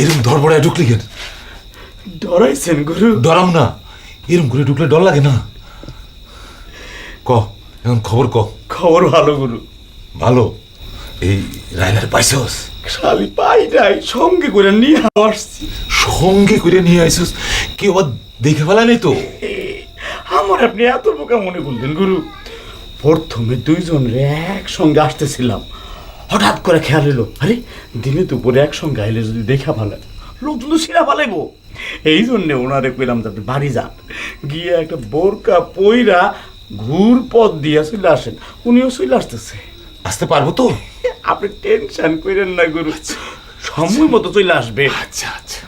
এরকম ধরপড়ায় ঢুকলি কেন? ডরাইছেন গুরু? ডরাম না, এরকম করে ঢুকলে ডর লাগে না। ক এখন খবর ক। খবর ভালো গুরু। ভালো? এই রায়নার পাইছস? খালি পাই নাই, সঙ্গে করে নিয়ে আসছি। সঙ্গে করে নিয়ে আইসস? কেউ আবার দেখে ফেলা নেই তো? আমার আপনি এত বোকা মনে করলেন গুরু? প্রথমে দুইজন একসঙ্গে আসতেছিলাম, হঠাৎ করে খেয়াল এলো, আরে দিনে দুপুরে একসঙ্গে আইলে যদি দেখা ফেলায় লোকজন তো সিরা ফেলাইব। এই জন্যে ওনারে কইলাম যাতে বাড়ি যান, গিয়ে একটা বোরকা পইরা ঘুর পথ দিয়ে চলে আসেন। উনিও চলে আসতেছে। আসতে পারবো তো? আপনি টেনশন করেন না গুরু, সময় মতো চলে আসবে। আচ্ছা আচ্ছা।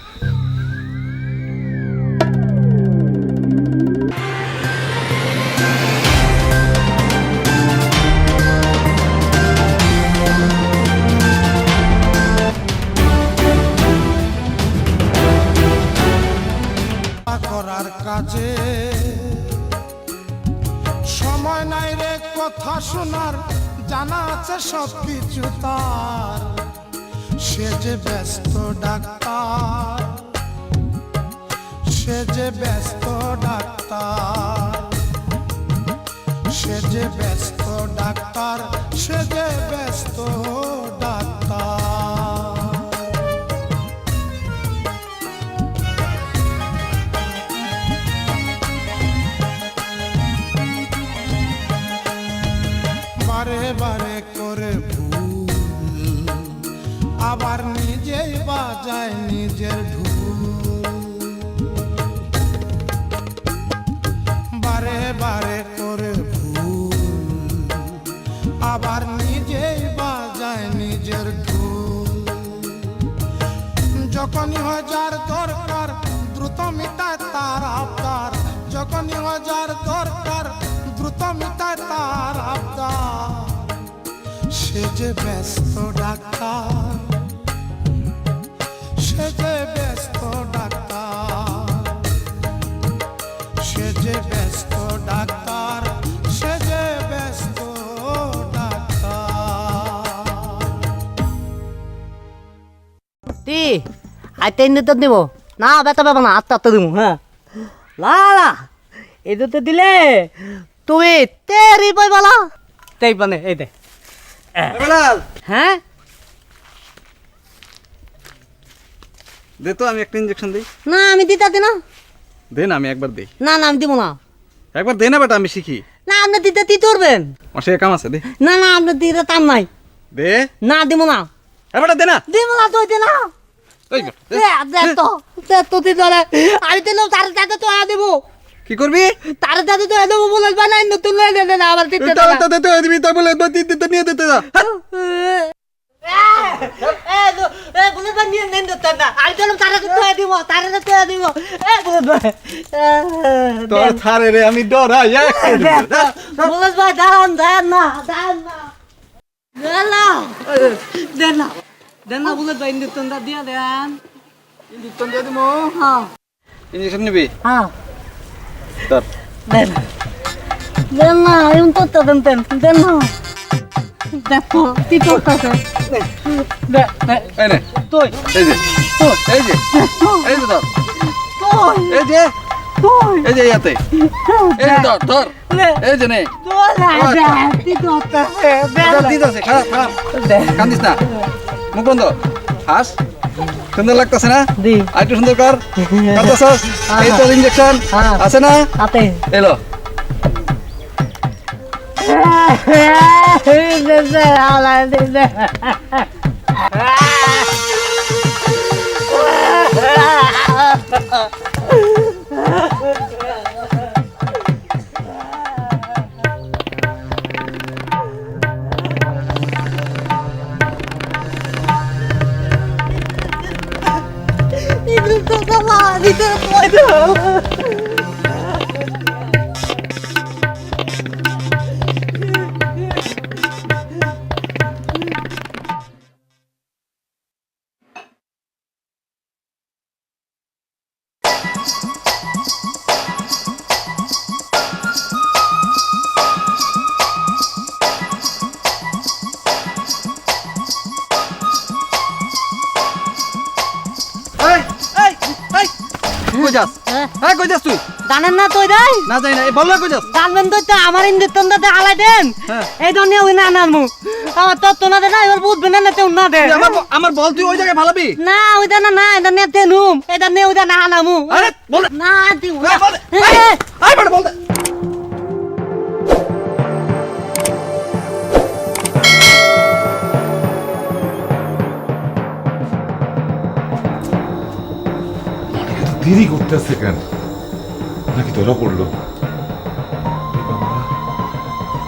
করার কাজে সময় নাই রে কথা শোনার, জানা আছে সব কিছু তার। সে যে ব্যস্ত ডাক্তার, সে যে ব্যস্ত ডাক্তার, সে যে ব্যস্ত ডাক্তার, সে যে ব্যস্ত ডাক্তার। বারে বারে করে ভুল, আবার নিজেই বাজায় নিজের ঢুল। বারে বারে করে ভুল, আবার নিজেই বাজায় নিজের ঢুল। যখনই হয় যার দরকার দ্রুত মিটায় তার আবদার, যখনই হয় যার দরকার দ্রুত মিটায় তার আবদার। সে যে ব্যস্ত ডাক্তার, সে যে ব্যস্ত ডাক্তার, সে যে ব্যস্ত ডাক্তার, সে যে ব্যস্ত ডাক্তার। টি আইতে ইন্দুত দিব না, বেতা পাবো না, আত্মা আত্মা দিব। হ্যাঁ লালা এদুতে দিলে তুমি তেরি বই বলা তাই মানে এই দে। হ্যাঁ দে তো, আমি একটা ইঞ্জেকশন দিই। না আমি দিতে না। দে না, আমি একবার দিই। না না আমি দিব না। একবার দে না বেটা, আমি শিখি। না আপনি দিতে কি করবেন? মাসে কাম আছে, দে। না না আপনার দিতে তার নাই। দে না দিব না। এ বেটা দে না। দিব না তো দে না। ওই বেটা, দে। দে তো দে তো তুই ধরে আমি দিলে তার দাদা তো দেব। কি করবি? তার দাদা তো দেব বলে বানাই নতুন লয়ে দে না আবার দিতে তুই তো দে দিবি, তাই বলে দিতে নিয়ে দিতে যা। তোর থারে রে আমি ডরাই। ইঞ্জেকশন নিবি? ধর। এই নে, এই যে, এই যে, এই যে ধর, এই যে, এই যে ইয়াতে, এই যে ধর, ধর, এই যে নে। দিতেছে, খারাপ খারাপ, কান্দিস না, মুখ বন্ধ, হাস, সুন্দর লাগতেছে না? আর একটু সুন্দর কর, কাঁদতেছস? এই তোর ইঞ্জেকশন আছে না? এলো। যাস হ্যাঁ? হ্যাঁ কই যাস তুই জানেন না তুই দেয় না যাই না বললা কই যাস জানবেন তো আমার ইন্দুতন্দাতে হালাই দেন হ্যাঁ। এই ধরনের ওই না আনার মুখ আমার তত্ত্ব না দে না এবার বুঝবেন না তেউ না দে তুই আমার বল তুই ওই জায়গায় ভালাবি না ওই দানা না এটা নিয়ে তেনুম এটা নিয়ে ওই দানা আনামু আরে বল দে। না দিউ এই, বল দে। আয় বল দে এত দেরি করতেছে কেন নাকি ধরা পড়লো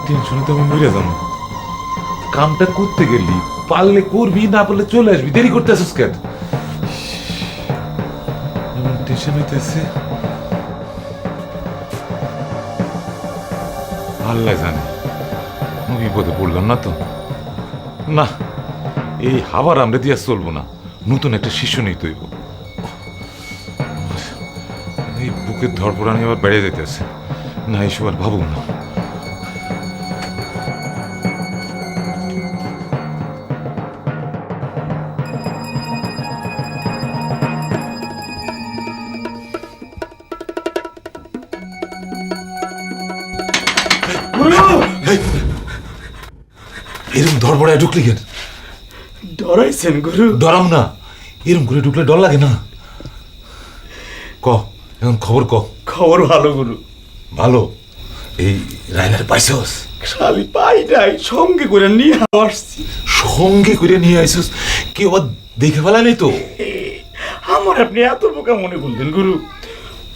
টেনশনে তো আমি মরে যাবো কামটা করতে গেলি পারলে করবি না পারলে চলে আসবি দেরি করতে আসিস কেন এমন টেনশন হইতেছে আল্লাহ জানে আমি বিপদে পড়লাম না তো না এই হাওয়ার আমরা দিয়ে চলবো না নতুন একটা শিষ্য নিতে হইব এই বুকের ধরপড়ানি আবার বেড়ে যেতেছে না এইসব আর ভাবুন না এরকম ধরপড়ায় ঢুকলি কেন ডরাইছেন গুরু ডরাম না এরকম করে ঢুকলে ডর লাগে না ক এখন খবর ক খবর ভালো গুরু ভালো এই রায়নার পাইছস খালি পাই নাই সঙ্গে করে নিয়ে আসছি সঙ্গে করে নিয়ে আইসস কেউ আবার দেখে ফেলা নেই তো আমার আপনি এত বোকা মনে করলেন গুরু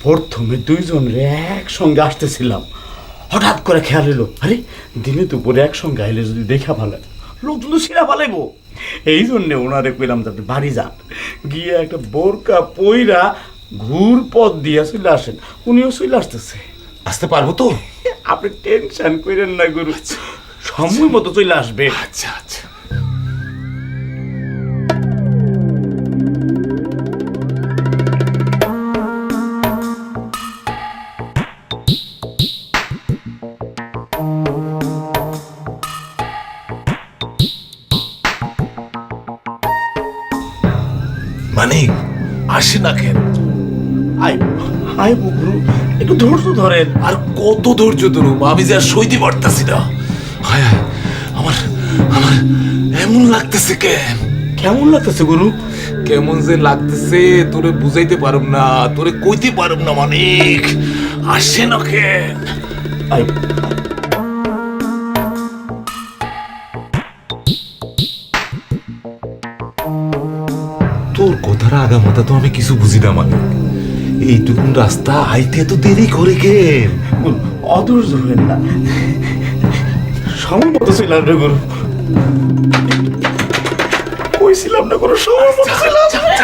প্রথমে দুইজন রে একসঙ্গে আসতেছিলাম হঠাৎ করে খেয়াল এলো আরে দিনে দুপুরে একসঙ্গে আইলে যদি দেখা ভালো লোকজন তো সিরা পালাইবো এই জন্যে ওনারে কইলাম যাতে বাড়ি যান গিয়ে একটা বোরকা পইরা ঘুর পথ দিয়ে চলে আসেন উনিও চলে আসতেছে আসতে পারবো তো আপনি টেনশন করেন না গুরু সময় মতো চলে আসবে আচ্ছা আচ্ছা মানে আসে না কেন আই আই গুরু একটু ধৈর্য ধরেন আর কত ধৈর্য ধরুম আমি যে আর সইতে পারতাছি না হায় হায় আমার আমার এমন লাগতেছে কেন কেমন লাগতেছে গুরু কেমন যে লাগতেছে তোরে বুঝাইতে পারুম না তোরে কইতে পারুম না মানিক আসে না কেন আই তোর কথার আগামাতা তো আমি কিছু বুঝি না মানিক এইটুকুন রাস্তা আইতে তো দেরি করে কেন গুরু অধৈর্য হবেন না সময় মতো চলে আসবে গুরু কইছিলাম না কোনো সময় মতো চলে আসবে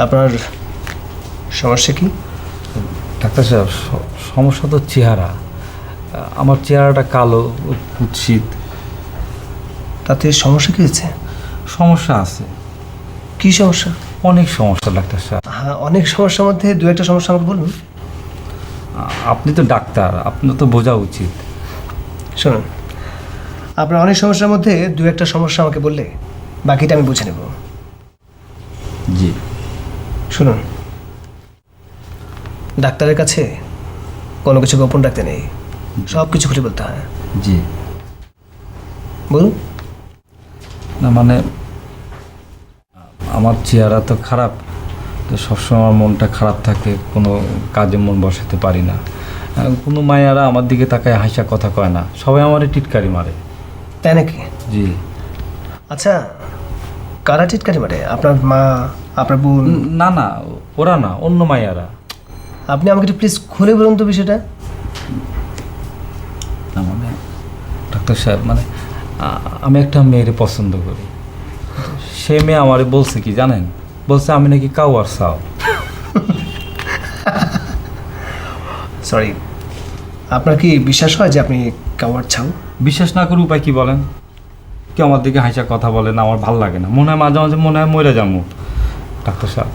আপনার সমস্যা কি? ডাক্তার সাহেব সমস্যা তো চেহারা আমার চেহারাটা কালো কুৎসিত তাতে সমস্যা কি হয়েছে? সমস্যা আছে কি সমস্যা? অনেক সমস্যা ডাক্তার সাহেব হ্যাঁ, অনেক সমস্যার মধ্যে দু একটা সমস্যা আমাকে বলুন। আপনি তো ডাক্তার আপনার তো বোঝা উচিত শুনুন, আপনার অনেক সমস্যার মধ্যে দু একটা সমস্যা আমাকে বললে বাকিটা আমি বুঝে নেব। জি শুনুন, ডাক্তারের কাছে কোনো কিছু গোপন রাখতে নেই, সব কিছু খুলে বলতে হয়। জি বলুন। না মানে আমার চেহারা তো খারাপ, তো সবসময় আমার মনটা খারাপ থাকে, কোনো কাজে মন বসাতে পারি না। কোনো মায়েরা আমার দিকে তাকায় হাসা কথা কয় না, সবাই আমারে টিটকারি মারে। তাই নাকি? জি আচ্ছা, কারা টিটকারি মারে? আপনার মা, আপনার বোন? না না, ওরা না, অন্য মায়েরা। আপনি আমাকে একটু প্লিজ খুলে বলুন তো বিষয়টা। না মানে ডাক্তার সাহেব, মানে আমি একটা মেয়েরে পছন্দ করি, সে মেয়ে আমারে বলছে কি জানেন, বলছে আমি নাকি কাউ আর চাও। সরি, আপনার কি বিশ্বাস হয় যে আপনি কাওয়ার্ড ছাউ? বিশ্বাস না করে উপায় কি বলেন? কেউ আমার দিকে হাসা কথা বলেন, আমার ভাল লাগে না, মনে হয় মাঝে মাঝে মনে হয় মরে যাবো। ডাক্তার সাহেব,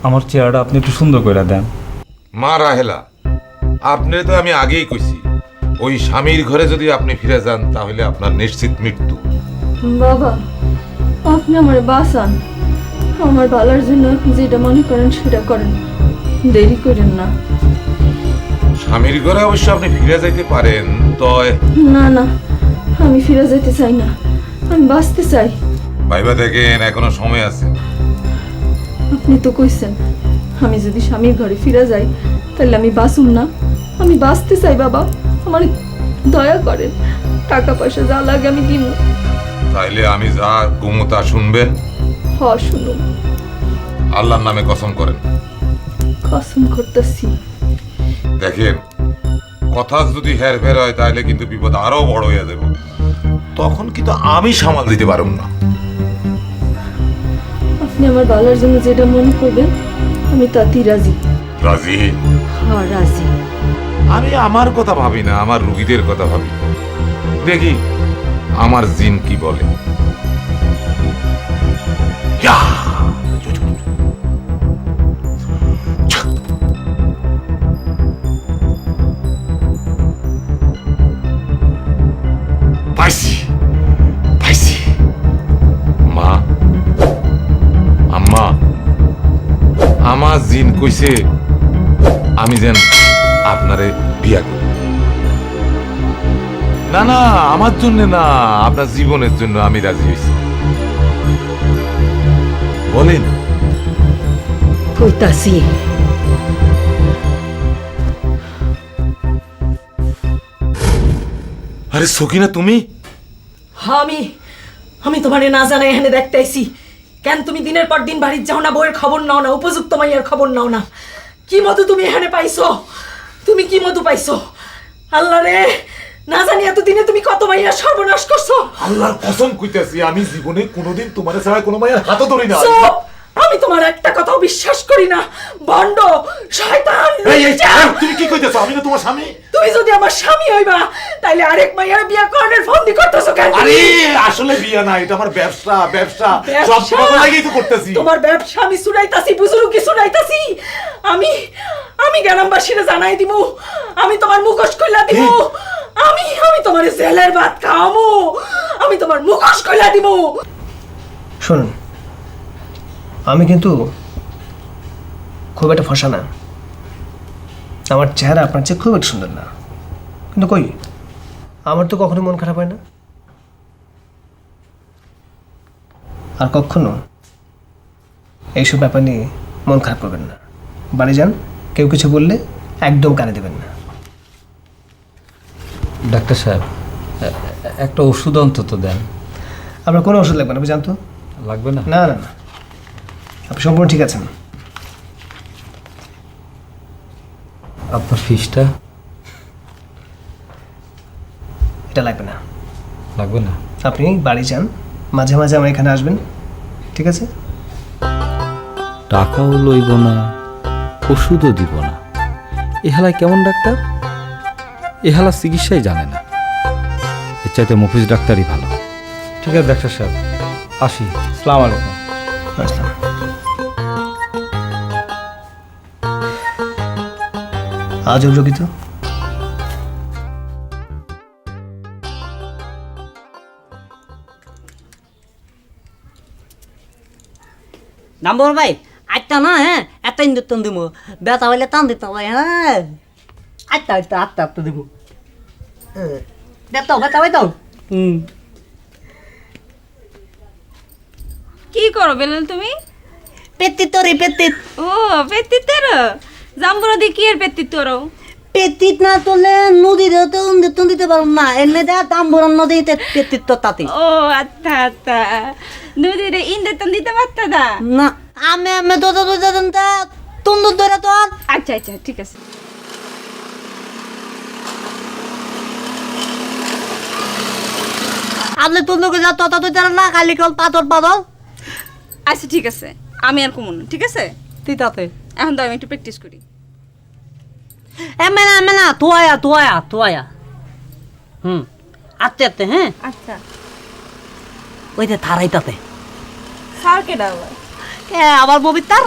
আমার চেহারাটা আপনি একটু সুন্দর করে দেন। মা রাহেলা, আপনি তো আমি আগেই কইছি, ওই স্বামীর ঘরে যদি আপনি ফিরে যান তাহলে আপনার নিশ্চিত মৃত্যু। বাবা, আপনি আমার বাঁচান। আমার ভালোর জন্য আপনি যেটা মনে করেন সেটা করেন, দেরি করেন না। স্বামীর ঘরে অবশ্য আপনি ফিরে যাইতে পারেন, তয় না না, আমি ফিরে যেতে চাই না, আমি বাঁচতে চাই। ভাইবা দেখেন এখনো সময় আছে। আপনি তো কইছেন আমি যদি স্বামীর ঘরে ফিরে যাই তাহলে আমি বাঁচুম না। আমি বাঁচতে চাই বাবা, আমার দয়া করেন, টাকা পয়সা যা লাগে আমি দিব। তাইলে আমি যা কুমতা শুনবেন, হ শুনুন। আল্লাহর নামে কসম করেন। কসম করতেছি। দেখেন, কথা যদি হেরফের হয় তাহলে কিন্তু বিপদ আরো বড় হয়ে যাবে, তখন কিন্তু আমি সামাল দিতে পারব না। আপনি আমার ভালোর জন্য যেটা মনে করবেন আমি তাতেই রাজি। রাজি? হ্যাঁ রাজি। আমি আমার কথা ভাবি না, আমার রুগীদের কথা ভাবি। দেখি আমার জিন কি বলে। ইয়া! পাইছি পাইছি। মা, আম্মা, আমার জিন কইছে আমি যেন আপনারে বিয়া করি। না না, আমার জন্য না, আপনার জীবনের জন্য আমি রাজি হয়েছি। বলেন। কইতাছি। আরে সকিনা, তুমি? আমি তোমারে না জানা এখানে দেখতে আইছি। কেন তুমি দিনের পর দিন বাড়ির যাও না, বউয়ের খবর নাও না, উপযুক্ত মাইয়ার খবর নাও না? কি মধু তুমি এখানে পাইছো? তুমি কি মধু পাইছো? আল্লাহ রে, না জানি এতদিনে তুমি কত মাইয়ার সর্বনাশ করছো। আল্লাহর কসম কইতাছি, আমি জীবনে কোনোদিন তোমার ছাড়া কোনো মায়ের হাতও ধরি না। চুপ! আমি তোমার একটা কথাও বিশ্বাস করি না, ভণ্ড, শয়তান। তুমি কি কইতেছো? আমি না তোমার স্বামী? তুমি যদি আমার স্বামী হইবা তাইলে আরেক মাইয়ার বিয়া করার ফন্দি করতেছো কেন? আরে আসলে বিয়া না, এটা আমার ব্যবসা। ব্যবসা সব তোমার লাগেই তো করতেছি। তোমার ব্যবসা আমি শুনাইতাছি, বুজুর্গি শুনাইতাছি। আমি গ্রামবাসীরা জানাই দিব, আমি তোমার মুখোশ কইলা দিব। আমি তোমার জেলের ভাত খাওয়ামু, আমি তোমার মুখোশ কইলা দিব। শুনুন, আমি কিন্তু খুব একটা ফসা না, আমার চেহারা আপনার চেয়ে খুব একটা সুন্দর না, কিন্তু কই আমার তো কখনো মন খারাপ হয় না, আর কখনো এইসব ব্যাপার নিয়ে মন খারাপ করবেন না। বাড়ি যান, কেউ কিছু বললে একদম কানে দেবেন না। ডাক্তার সাহেব, একটা ওষুধ অন্তত দেন। আপনার কোনো ওষুধ লাগবে না, আপনি জানতো? লাগবে না? না না না, আপনি সম্পূর্ণ ঠিক আছেন। আপনার ফিসটা? এটা লাগবে না। লাগবে না? আপনি বাড়ি যান, মাঝে মাঝে আমার এখানে আসবেন, ঠিক আছে? টাকাও লইব না, ওষুধও দিব না। এ হালায় কেমন ডাক্তার? এ হালা চিকিৎসাই জানে না। এর চাইতে মফিজ ডাক্তারই ভালো। ঠিক আছে ডাক্তার সাহেব, আসি। আসসালামু আলাইকুম। আসলাম। আজব রোগী তো। নাম্বার ভাই আটটা না, হ্যাঁ একটা ইঞ্জেকশন দিব, ব্যথা হইলে টান দিতে হবে। হ্যাঁ আটটা দিব, ব্যথা ভাই তো। কি করো বেলাল তুমি? পেত্তিত রে পেত্তিত। ও পেত্তিত জাম্বুরা দিয়ে কি আর পেত্তিত করো? পেত্তিত না তোলে নদীতে তো ইঞ্জেকশন দিতে পারব না, এনে দেয় তাম্বুরান নদীতে পেত্তিত তো তাতে। ও আচ্ছা আচ্ছা, নদীরে ইন্দ্রতন দিতে পারতা না? না আমি তো তন্দুর ধরে তো। আচ্ছা আচ্ছা ঠিক আছে। আপনি তন্দুকে যা তত তো জানেন না, খালি কল পাথর পাথর। আচ্ছা ঠিক আছে, আমি আর কমন, ঠিক আছে? ঠিক আছে। এখন তো আমি একটু প্র্যাকটিস করি। মেনা তোয়া আত্তে আত্তে হ্যাঁ আচ্ছা ওই যে থারাইতাতে স্যার কেডা আবার কে আবার ববিতার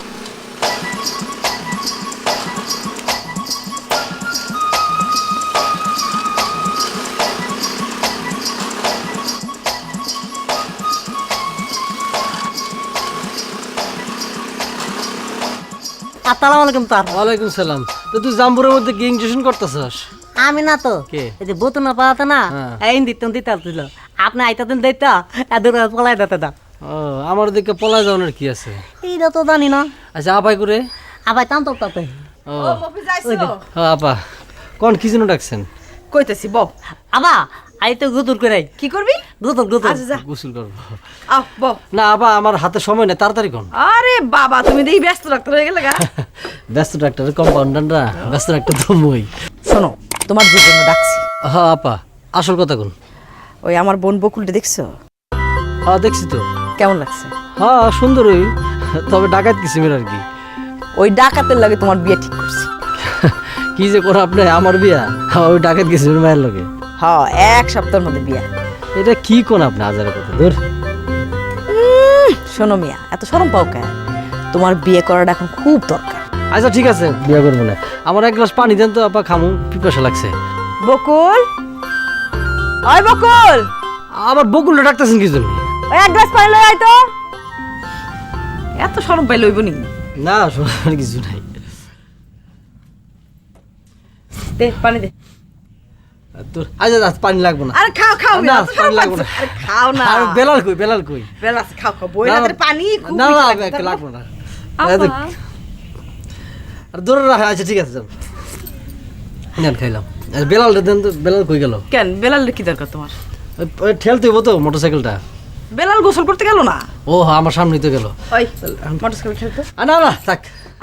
আসসালামু আলাইকুম তার ওয়ালাইকুম সালাম। তো তুই জাম্বুরের মধ্যে কি ইঞ্জেকশন করতেছস? আমি না তো কে? এই যে বোতল না পাতা না এই দিতে আসছিল আপনি আইতাতেন দিতা এদের পলাই দিতে দা ও আমার দিকে পলায় যাওয়ার কি আছে? এইটা তো জানি না আচ্ছা আপাই করে আবার টান তো তাতে ও ও মফিজ আইছো হ্যাঁ আপা কোন কি জন্য ডাকছেন? কইতেছি বব আবা আই তো গুতুর করে কি করবি গুতুর আচ্ছা যা গোসল করবো আও বব না আপা আমার হাতে সময় নেই, তাড়াতাড়ি কোন। আরে বাবা তুমি দেখি ব্যস্ত রাখতে হয়ে গেলে গা ব্যস্ত ডাক্তার কম্পাউন্ডাররা ব্যস্ত ডাক্তার তো মই। শোনো তোমার যে জন্য ডাকছি হ্যাঁ আপা আসল কথা কোন? ওই আমার বোন বকুলটা দেখছো হ্যাঁ দেখছি তো। কেমন লাগছে হ্যাঁ সুন্দরই, তবে ডাকাত কিসিমের আর কি। ওই ডাকাতের লাগে তোমার বিয়ে ঠিক করছি কি যে করো আপনি, আমার বিয়া ওই ডাকাত কিসিমের মায়ের লগে? হ্যাঁ 1 সপ্তাহের মধ্যে বিয়া এটা কি কোন আপনি হাজারের কথা দূর। শোনো মিয়া এত শরম পাও কেন তোমার বিয়ে করাটা এখন খুব দরকার আচ্ছা ঠিক আছে বিয়া করবো না, আমার 1 গ্লাস পানি দেন তো আপা, খামু পিপাসা লাগছে। বকুল ওই বকুল আবার বকুলটা ডাকতেছেন কি জন্য? ওই 1 গ্লাস পানি লই আই তো এত শরম পাই লইব নি না শোনার কিছু নাই। দে পানি দে তোর আচ্ছা আচ্ছা, পানি লাগবো না। আরে খাও খাও না, এত শরম পানি লাগবো না। পাচ্ছ? আরে খাও না আর বেলাল কই বেলাল কই? বেলা আছে, খাও খাও বই না, রাতের পানি খুব না মিঠা না লাগে, তারপর? লাগবো না। আপা আর দূরে রাখা আচ্ছা ঠিক আছে যাও। নেন খাইলাম। আচ্ছা বেলাল দেন তো, বেলাল কই গেল? কেন বেলালের কি দরকার তোমার ওই ঠেলতে হইব তো মোটরসাইকেলটা। বেলাল গোসল করতে গেল না ও হ্যাঁ আমার সামনেই তো গেল। ওই মোটরসাইকেল খেলতো না না থাক।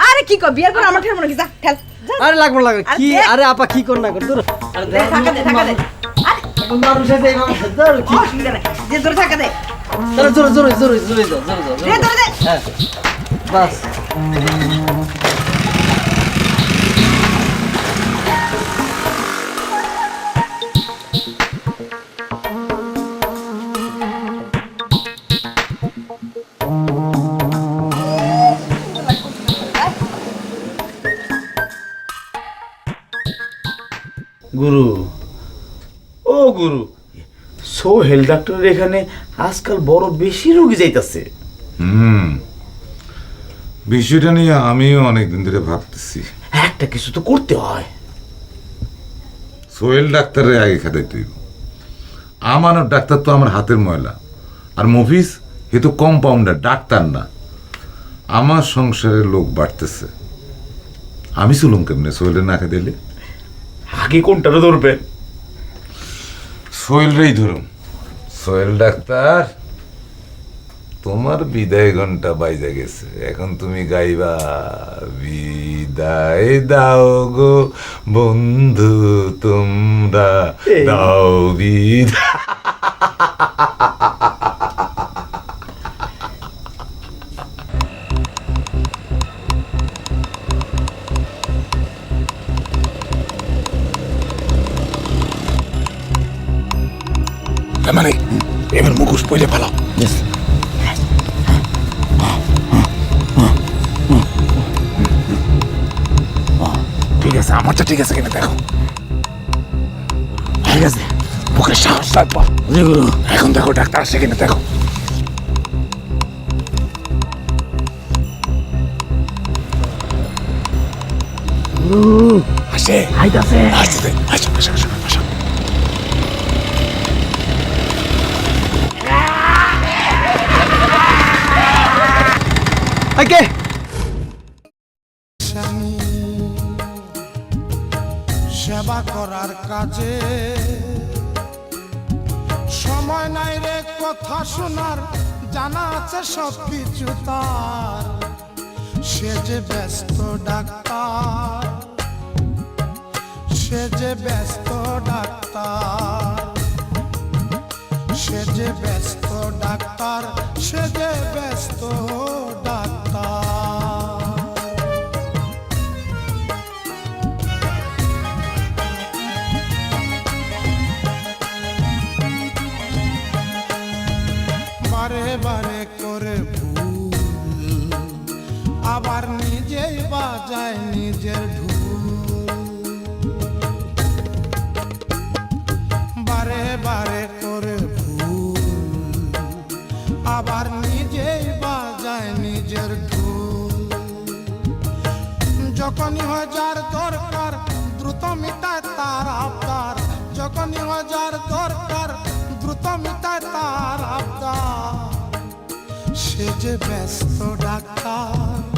আরে কি কর বিয়ের পর আমার ঠেলবো নাকি যা ঠেল যা। আরে লাগবো লাগবে আরে কি? দে। আরে আপা কি কর না কর দূর। আরে দে, টাকা দে টাকা দে আরে মানুষ আছে এইভাবে দূর কি? অসুবিধা নাই যে ধরে টাকা দে তাহলে জোরে জোরে জোরে জোরে যাও জোরে যাও দে ধরে দে হ্যাঁ বাস। গুরু ও গুরু সোহেল ডাক্তারের এখানে আজকাল বড় বেশি রোগী যাইতাছে বিষয়টা নিয়ে আমিও অনেকদিন ধরে ভাবতেছি। একটা কিছু তো করতে হয় সোহেল ডাক্তারের আগে খাটাই তুই, আমানত ডাক্তার তো আমার হাতের ময়লা, আর মফিজ এ তো কম্পাউন্ডার ডাক্তার না। আমার সংসারের লোক বাড়তেছে, আমি চলুম কেমনে সোহেলের না খেয়ে দিলে? আগে কোনটারে ধরবেন? সোহেলরেই ধরুন। সোহেল ডাক্তার, তোমার বিদায় ঘন্টা বাইজা গেছে, এখন তুমি গাইবা বিদায় দাও গো বন্ধু তোমরা, দাও বিদায়। মানে এবার মুখোশ পড়ে ফেলাও। ঠিক আছে, আমারটা ঠিক আছে কিনা দেখো। ঠিক আছে, বুকের সাহস রাখবা। এখন দেখো ডাক্তার আসে কিনা দেখো। আসে আইতাছে, আসছে, আসো আসো আসো আসো। ওকে সেবা করার কাজে সময় নাই রে কথা শোনার, জানা আছে সব কিছু তার। সে যে ব্যস্ত ডাক্তার, সে যে ব্যস্ত ডাক্তার, সে যে ব্যস্ত ডাক্তার, সে যে ব্যস্ত ডাক্তার। যখনই হয় যার দরকার দ্রুত মিটায় তার আবদার, যখনই হয় যার দরকার দ্রুত মিটায় তার আবদার। সে যে ব্যস্ত ডাক্তার